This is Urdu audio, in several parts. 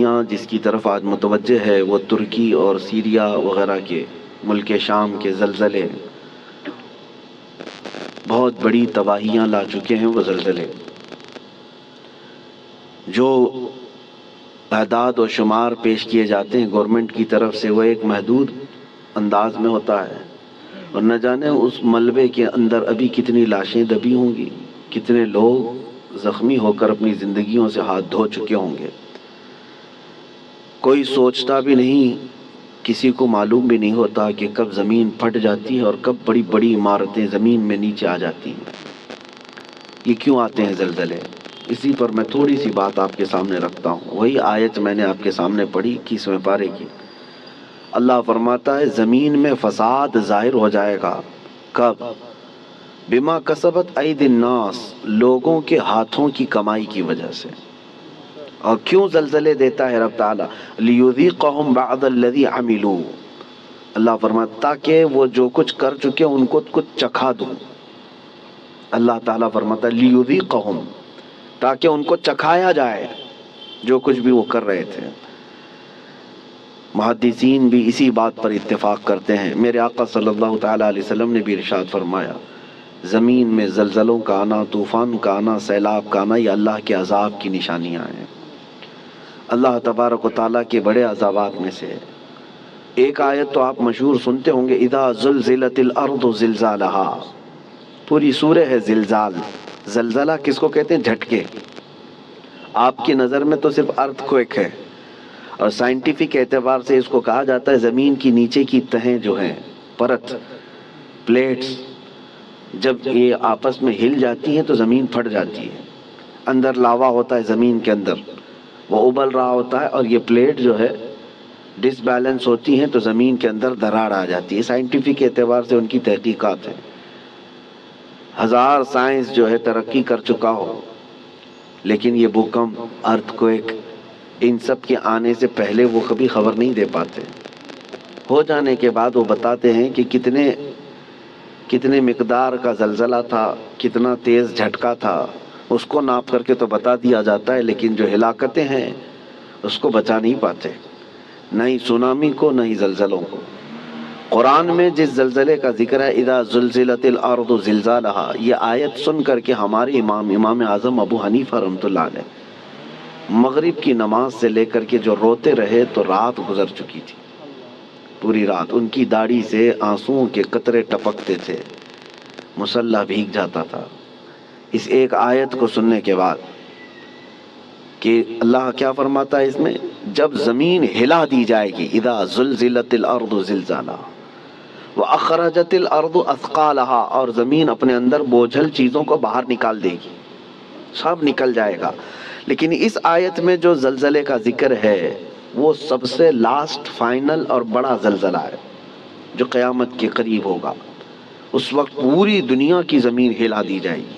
دنیا جس کی طرف آج متوجہ ہے وہ ترکی اور سیریا وغیرہ کے ملک شام کے زلزلے بہت بڑی تباہیاں لا چکے ہیں۔ وہ زلزلے جو اعداد و شمار پیش کیے جاتے ہیں گورنمنٹ کی طرف سے وہ ایک محدود انداز میں ہوتا ہے، اور نہ جانے اس ملبے کے اندر ابھی کتنی لاشیں دبی ہوں گی، کتنے لوگ زخمی ہو کر اپنی زندگیوں سے ہاتھ دھو چکے ہوں گے۔ کوئی سوچتا بھی نہیں، کسی کو معلوم بھی نہیں ہوتا کہ کب زمین پھٹ جاتی ہے اور کب بڑی بڑی عمارتیں زمین میں نیچے آ جاتی ہیں۔ یہ کیوں آتے ہیں زلزلے؟ اسی پر میں تھوڑی سی بات آپ کے سامنے رکھتا ہوں۔ وہی آیت میں نے آپ کے سامنے پڑھی 21ویں پارے کی۔ اللہ فرماتا ہے زمین میں فساد ظاہر ہو جائے گا۔ کب؟ بما کسبت اید الناس، لوگوں کے ہاتھوں کی کمائی کی وجہ سے۔ اور کیوں زلزلے دیتا ہے رب تعالیٰ؟ لیذیقہم بعض الذی عملوا، اللہ فرماتا تاکہ وہ جو کچھ کر چکے ان کو کچھ چکھا دوں۔ اللہ تعالیٰ فرماتا لیذیقہم، تاکہ ان کو چکھایا جائے جو کچھ بھی وہ کر رہے تھے۔ محدثین بھی اسی بات پر اتفاق کرتے ہیں۔ میرے آقا صلی اللہ تعالیٰ علیہ وسلم نے بھی ارشاد فرمایا زمین میں زلزلوں کا آنا، طوفان کا آنا، سیلاب کا آنا، یہ اللہ کے عذاب کی نشانیاں ہیں۔ اللہ تبارک و تعالیٰ کے بڑے عذابات میں سے ایک آیت تو آپ مشہور سنتے ہوں گے، اذا زلزلت الارض زلزالہا، پوری سورہ ہے زلزال۔ زلزلہ کس کو کہتے ہیں؟ جھٹکے۔ آپ کی نظر میں تو صرف ارتھ کوئک ہے، اور سائنٹیفک اعتبار سے اس کو کہا جاتا ہے زمین کی نیچے کی تہیں جو ہیں، پرت، پلیٹس، جب یہ آپس میں ہل جاتی ہیں تو زمین پھٹ جاتی ہے۔ اندر لاوا ہوتا ہے زمین کے اندر، وہ ابل رہا ہوتا ہے، اور یہ پلیٹ جو ہے ڈس بیلنس ہوتی ہیں تو زمین کے اندر دراڑ آ جاتی ہے۔ سائنٹیفک اعتبار سے ان کی تحقیقات ہیں۔ ہزار سائنس جو ہے ترقی کر چکا ہو، لیکن یہ بھوکمپ، ارتھ کوئک، ان سب کے آنے سے پہلے وہ کبھی خبر نہیں دے پاتے۔ ہو جانے کے بعد وہ بتاتے ہیں کہ کتنے مقدار کا زلزلہ تھا، کتنا تیز جھٹکا تھا، اس کو ناپ کر کے تو بتا دیا جاتا ہے، لیکن جو ہلاکتیں ہیں اس کو بچا نہیں پاتے، نہ ہی سونامی کو، نہ ہی زلزلوں کو۔ قرآن میں جس زلزلے کا ذکر ہے اذا زلزلت الارض زلزالہا، یہ آیت سن کر کے ہمارے امام اعظم ابو حنیفہ رحمۃ اللہ علیہ مغرب کی نماز سے لے کر کے جو روتے رہے تو رات گزر چکی تھی، پوری رات ان کی داڑھی سے آنسوؤں کے قطرے ٹپکتے تھے، مصلی بھیگ جاتا تھا اس ایک آیت کو سننے کے بعد کہ اللہ کیا فرماتا ہے اس میں، جب زمین ہلا دی جائے گی، اذا زلزلت الارض زلزالہا واخرجت الارض اثقالہا، اور زمین اپنے اندر بوجھل چیزوں کو باہر نکال دے گی، سب نکل جائے گا۔ لیکن اس آیت میں جو زلزلے کا ذکر ہے وہ سب سے لاسٹ، فائنل اور بڑا زلزلہ ہے جو قیامت کے قریب ہوگا۔ اس وقت پوری دنیا کی زمین ہلا دی جائے گی،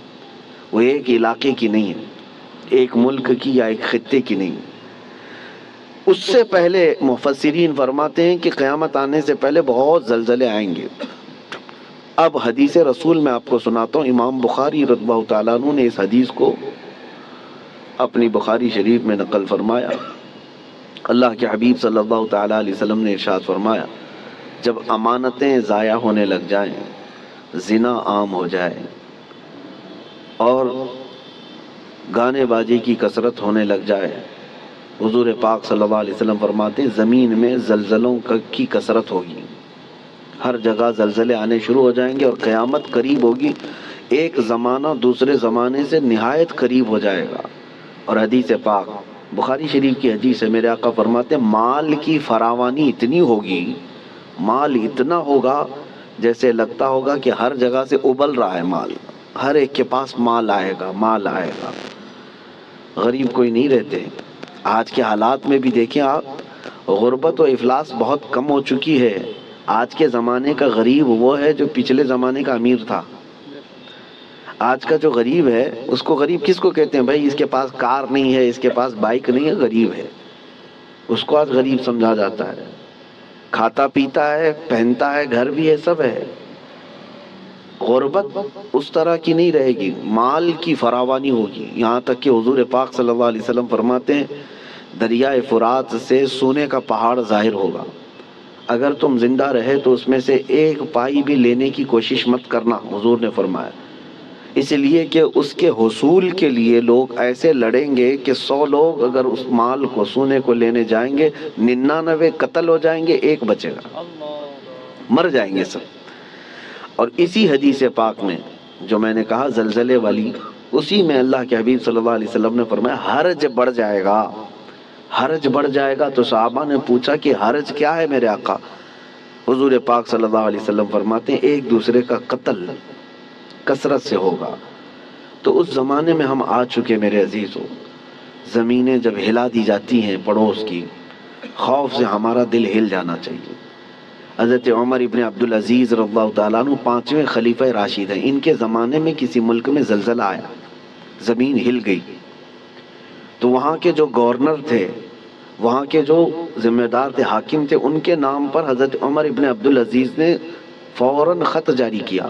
وہ ایک علاقے کی نہیں ہے، ایک ملک کی یا ایک خطے کی نہیں۔ اس سے پہلے مفسرین فرماتے ہیں کہ قیامت آنے سے پہلے بہت زلزلے آئیں گے۔ اب حدیث رسول میں آپ کو سناتا ہوں، امام بخاری رضی اللہ تعالیٰ عنہ نے اس حدیث کو اپنی بخاری شریف میں نقل فرمایا۔ اللہ کے حبیب صلی اللہ تعالیٰ علیہ وسلم نے ارشاد فرمایا جب امانتیں ضائع ہونے لگ جائیں، زنا عام ہو جائے اور گانے بازی کی کثرت ہونے لگ جائے، حضور پاک صلی اللہ علیہ وسلم فرماتے ہیں زمین میں زلزلوں کی کثرت ہوگی، ہر جگہ زلزلے آنے شروع ہو جائیں گے اور قیامت قریب ہوگی، ایک زمانہ دوسرے زمانے سے نہایت قریب ہو جائے گا۔ اور حدیث پاک بخاری شریف کی حدیث ہے، میرے آقا فرماتے ہیں مال کی فراوانی اتنی ہوگی، مال اتنا ہوگا جیسے لگتا ہوگا کہ ہر جگہ سے ابل رہا ہے مال، ہر ایک کے پاس مال آئے گا، مال آئے گا، غریب کوئی نہیں رہتے۔ آج کے حالات میں بھی دیکھیں آپ، غربت و افلاس بہت کم ہو چکی ہے۔ آج کے زمانے کا غریب وہ ہے جو پچھلے زمانے کا امیر تھا۔ آج کا جو غریب ہے اس کو غریب کس کو کہتے ہیں؟ بھائی اس کے پاس کار نہیں ہے، اس کے پاس بائک نہیں ہے، غریب ہے، اس کو آج غریب سمجھا جاتا ہے۔ کھاتا پیتا ہے، پہنتا ہے، گھر بھی ہے، سب ہے۔ غربت اس طرح کی نہیں رہے گی، مال کی فراوانی ہوگی، یہاں تک کہ حضور پاک صلی اللہ علیہ وسلم فرماتے ہیں دریائے فرات سے سونے کا پہاڑ ظاہر ہوگا، اگر تم زندہ رہے تو اس میں سے ایک پائی بھی لینے کی کوشش مت کرنا، حضور نے فرمایا، اس لیے کہ اس کے حصول کے لیے لوگ ایسے لڑیں گے کہ 100 لوگ اگر اس مال کو، سونے کو لینے جائیں گے، 99 قتل ہو جائیں گے، ایک بچے گا، مر جائیں گے سب۔ اور اسی حدیث پاک میں جو میں نے کہا زلزلے والی، اسی میں اللہ کے حبیب صلی اللہ علیہ وسلم نے فرمایا حرج بڑھ جائے گا، حرج بڑھ جائے گا۔ تو صحابہ نے پوچھا کہ حرج کیا ہے میرے آقا؟ حضور پاک صلی اللہ علیہ وسلم فرماتے ہیں ایک دوسرے کا قتل کثرت سے ہوگا۔ تو اس زمانے میں ہم آ چکے میرے عزیزو، زمینیں جب ہلا دی جاتی ہیں پڑوس کی، خوف سے ہمارا دل ہل جانا چاہیے۔ حضرت عمر ابن عبدالعزیز رضی اللہ تعالیٰ عنہ 5ویں خلیفہ راشد ہیں، ان کے زمانے میں کسی ملک میں زلزلہ آیا، زمین ہل گئی، تو وہاں کے جو گورنر تھے، وہاں کے جو ذمہ دار تھے، حاکم تھے، ان کے نام پر حضرت عمر ابن عبدالعزیز نے فوراً خط جاری کیا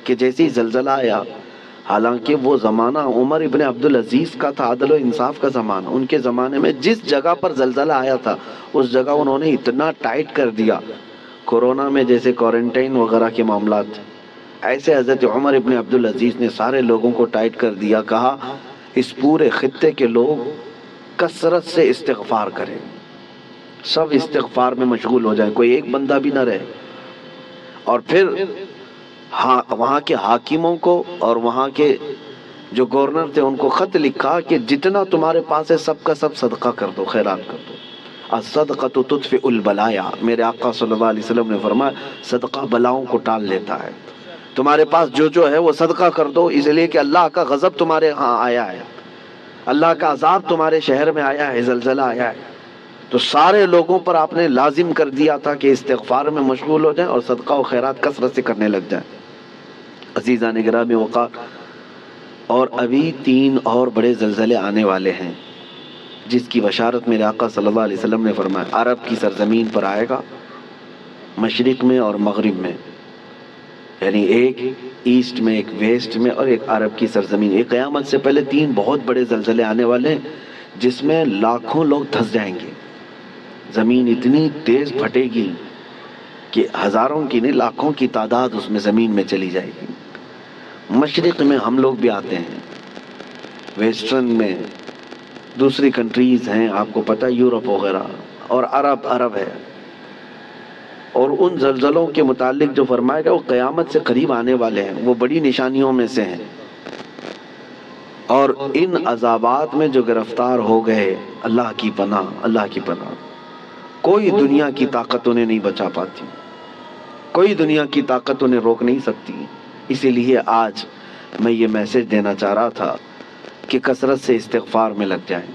کہ جیسے ہی زلزلہ آیا، حالانکہ وہ زمانہ عمر ابن عبدالعزیز کا تھا، عدل و انصاف کا زمانہ، ان کے زمانے میں جس جگہ پر زلزلہ آیا تھا اس جگہ انہوں نے اتنا ٹائٹ کر دیا، کورونا میں جیسے کوارنٹائن وغیرہ کے معاملات، ایسے حضرت عمر ابن عبدالعزیز نے سارے لوگوں کو ٹائٹ کر دیا، کہا اس پورے خطے کے لوگ کثرت سے استغفار کریں، سب استغفار میں مشغول ہو جائیں، کوئی ایک بندہ بھی نہ رہے۔ اور پھر وہاں کے حاکموں کو اور وہاں کے جو گورنر تھے ان کو خط لکھا کہ جتنا تمہارے پاس ہے سب کا سب صدقہ کر دو، خیرات کر دو، الصدقۃ تطفئ البلایا، میرے آقا صلی اللہ علیہ وسلم نے فرمایا صدقہ بلاؤں کو ٹال لیتا ہے، تمہارے پاس جو ہے وہ صدقہ کر دو، اس لیے کہ اللہ کا غضب تمہارے ہاں آیا ہے، اللہ کا عذاب تمہارے شہر میں آیا ہے، زلزلہ آیا ہے۔ تو سارے لوگوں پر آپ نے لازم کر دیا تھا کہ استغفار میں مشغول ہو جائیں اور صدقہ و خیرات کثرت سے کرنے لگ جائیں۔ عزیزان گرامی وقار، اور ابھی 3 اور بڑے زلزلے آنے والے ہیں جس کی بشارت میرے آقا صلی اللہ علیہ وسلم نے فرمایا، عرب کی سرزمین پر آئے گا، مشرق میں اور مغرب میں، یعنی ایک ایسٹ میں، ایک ویسٹ میں، اور ایک عرب کی سرزمین۔ ایک قیامت سے پہلے 3 بہت بڑے زلزلے آنے والے ہیں جس میں لاکھوں لوگ دھنس جائیں گے، زمین اتنی تیز پھٹے گی کہ ہزاروں کی نہیں لاکھوں کی تعداد اس میں زمین میں چلی جائے گی۔ مشرق میں ہم لوگ بھی آتے ہیں، ویسٹرن میں دوسری کنٹریز ہیں، آپ کو پتہ یورپ وغیرہ، اور عرب ہے۔ اور ان زلزلوں کے متعلق جو فرمایا گیا وہ قیامت سے قریب آنے والے ہیں، وہ بڑی نشانیوں میں سے ہیں۔ اور ان عذابات میں جو گرفتار ہو گئے، اللہ کی پناہ، اللہ کی پناہ، کوئی دنیا کی طاقت انہیں نہیں بچا پاتی، کوئی دنیا کی طاقت انہیں روک نہیں سکتی۔ اسی لیے آج میں یہ میسج دینا چاہ رہا تھا کہ کثرت سے استغفار میں لگ جائیں۔